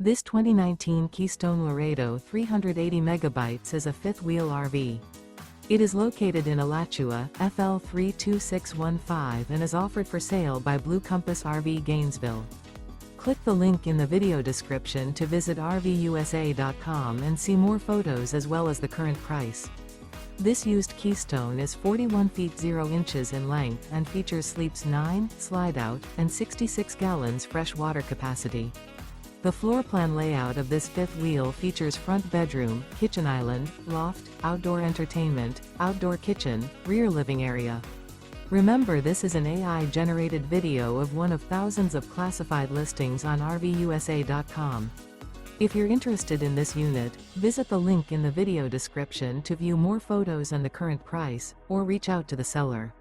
This 2019 Keystone Laredo 380 megabytes is a fifth-wheel RV. It is located in Alachua, FL 32615 and is offered for sale by Blue Compass RV Gainesville. Click the link in the video description to visit RVUSA.com and see more photos as well as the current price. This used Keystone is 41 feet 0 inches in length and features sleeps 9, slide-out, and 66 gallons fresh water capacity. The floor plan layout of this fifth wheel features front bedroom, kitchen island, loft, outdoor entertainment, outdoor kitchen, rear living area. Remember, this is an AI-generated video of one of thousands of classified listings on RVUSA.com. If you're interested in this unit, visit the link in the video description to view more photos and the current price, or reach out to the seller.